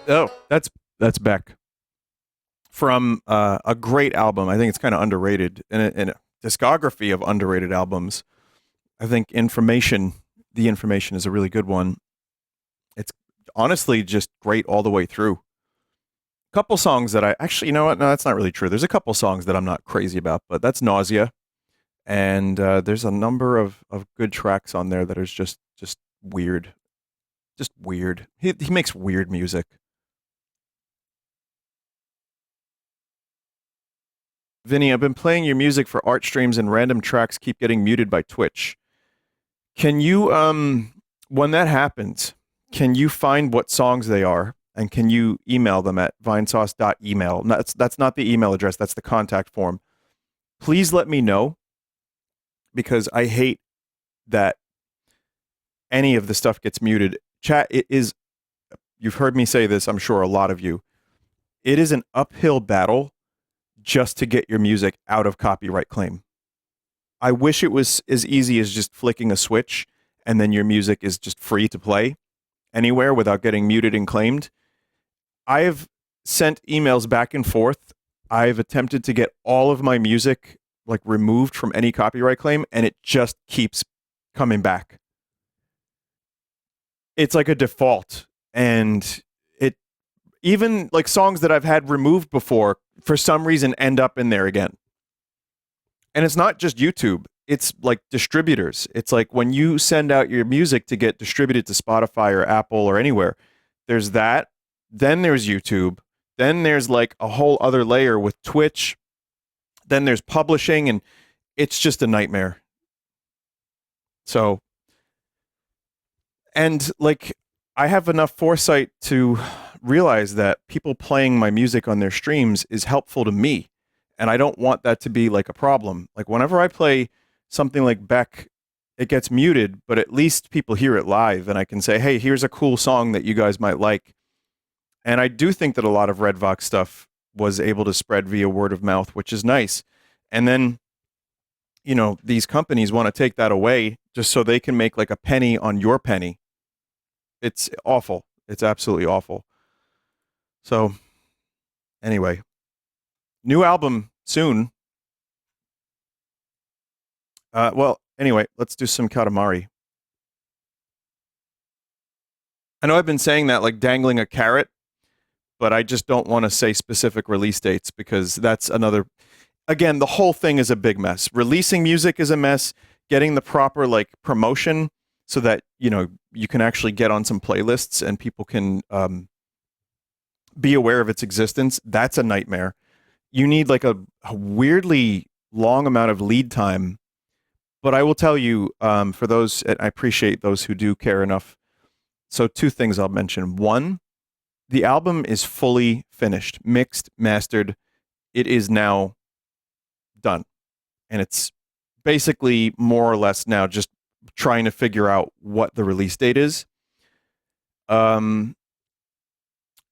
Oh, that's Beck from a great album. I think it's kind of underrated in a discography of underrated albums. I think the information is a really good one. It's honestly just great all the way through. Couple songs that I actually, you know what? No, that's not really true. There's a couple songs that I'm not crazy about, but that's Nausea, and there's a number of good tracks on there that are just weird, just weird. He makes weird music. Vinny, I've been playing your music for art streams and random tracks keep getting muted by Twitch. Can you, when that happens, can you find what songs they are and can you email them at vinesauce.email? No, that's not the email address, that's the contact form. Please let me know because I hate that any of the stuff gets muted. Chat, it is, you've heard me say this, I'm sure a lot of you. It is an uphill battle just to get your music out of copyright claim. I wish it was as easy as just flicking a switch and then your music is just free to play anywhere without getting muted and claimed. I've sent emails back and forth. I've attempted to get all of my music like removed from any copyright claim and it just keeps coming back. It's like a default and it even like songs that I've had removed before for some reason end up in there again. And it's not just YouTube. It's like distributors. It's like when you send out your music to get distributed to Spotify or Apple or anywhere, there's that. Then there's YouTube. Then there's like a whole other layer with Twitch. Then there's publishing, and it's just a nightmare. So, and like, I have enough foresight to realize that people playing my music on their streams is helpful to me. And I don't want that to be like a problem. Like whenever I play something like Beck, it gets muted, but at least people hear it live and I can say, hey, here's a cool song that you guys might like. And I do think that a lot of Red Vox stuff was able to spread via word of mouth, which is nice. And then, you know, these companies want to take that away just so they can make like a penny on your penny. It's awful. It's absolutely awful. So anyway, new album soon. Well, anyway, let's do some Katamari. I know I've been saying that like dangling a carrot, but I just don't want to say specific release dates because that's another. Again, the whole thing is a big mess. Releasing music is a mess. Getting the proper like promotion so that you know you can actually get on some playlists and people can be aware of its existence. That's a nightmare. You need like a weirdly long amount of lead time. But I will tell you, for those, I appreciate those who do care enough. So two things I'll mention. One, the album is fully finished, mixed, mastered. It is now done. And it's basically more or less now just trying to figure out what the release date is. And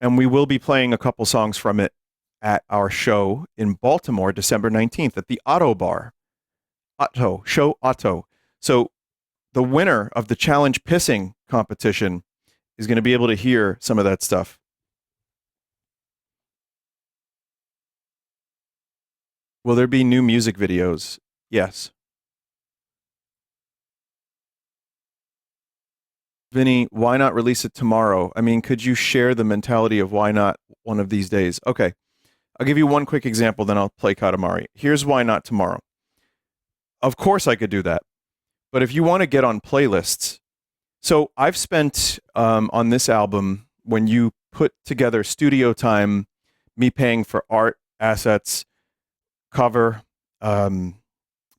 we will be playing a couple songs from it at our show in Baltimore, December 19th at the Otto Bar. Show Otto. So the winner of the challenge pissing competition is going to be able to hear some of that stuff. Will there be new music videos? Yes. Vinny, why not release it tomorrow? I mean, could you share the mentality of why not one of these days? Okay. I'll give you one quick example, then I'll play Katamari. Here's why not tomorrow. Of course I could do that. But if you want to get on playlists, so I've spent on this album, when you put together studio time, me paying for art, assets, cover,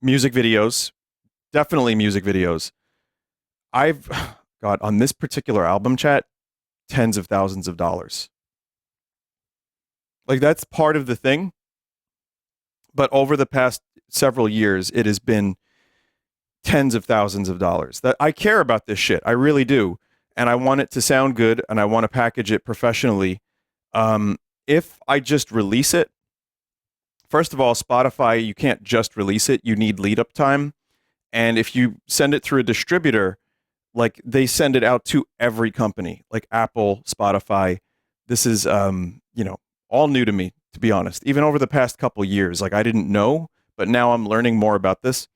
music videos, definitely music videos. I've got on this particular album chat, tens of thousands of dollars. Like that's part of the thing. But over the past several years, it has been tens of thousands of dollars. That I care about this shit. I really do. And I want it to sound good and I want to package it professionally. If I just release it, first of all, Spotify, you can't just release it. You need lead up time. And if you send it through a distributor, like they send it out to every company, like Apple, Spotify, This is, all new to me, to be honest. Even over the past couple years, like I didn't know, but now I'm learning more about this.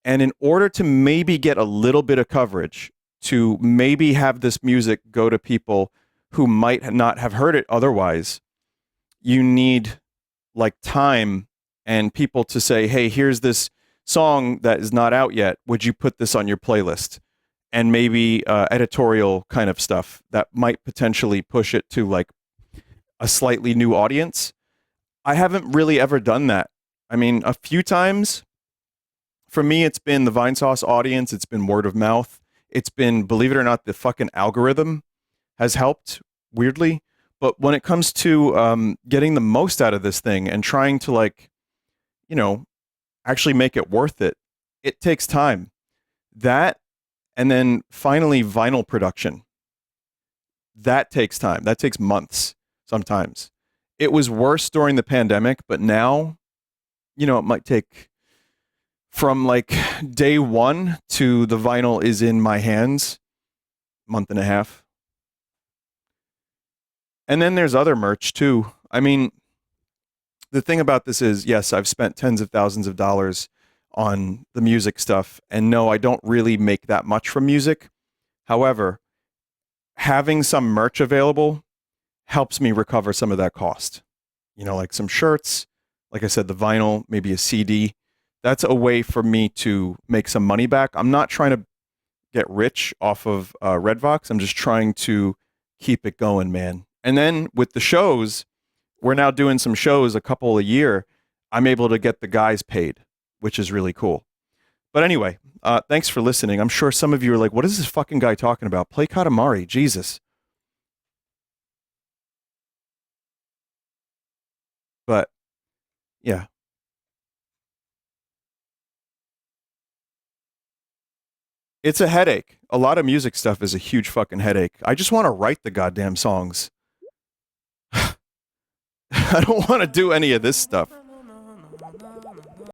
And in order to maybe get a little bit of coverage, to maybe have this music go to people who might not have heard it otherwise, you need like time and people to say, hey, here's this song that is not out yet. Would you put this on your playlist? And maybe editorial kind of stuff that might potentially push it to like a slightly new audience. I haven't really ever done that. I mean, a few times. For me, it's been the Vinesauce audience. It's been word of mouth. It's been, believe it or not, the fucking algorithm has helped weirdly. But when it comes to getting the most out of this thing and trying to like, you know, actually make it worth it, it takes time. That, and then finally vinyl production. That takes time. That takes months sometimes. It was worse during the pandemic, but now, it might take from like day one to the vinyl is in my hands, month and a half. And then there's other merch too. I mean, the thing about this is, yes, I've spent tens of thousands of dollars on the music stuff. And no, I don't really make that much from music. However, having some merch available helps me recover some of that cost. Like some shirts, like I said, the vinyl, maybe a CD. That's a way for me to make some money back. I'm not trying to get rich off of Redvox. I'm just trying to keep it going, man. And then with the shows, we're now doing some shows a couple a year. I'm able to get the guys paid, which is really cool. But anyway, thanks for listening. I'm sure some of you are like, what is this fucking guy talking about? Play Katamari, Jesus. But yeah. It's a headache. A lot of music stuff is a huge fucking headache. I just want to write the goddamn songs. I don't want to do any of this stuff.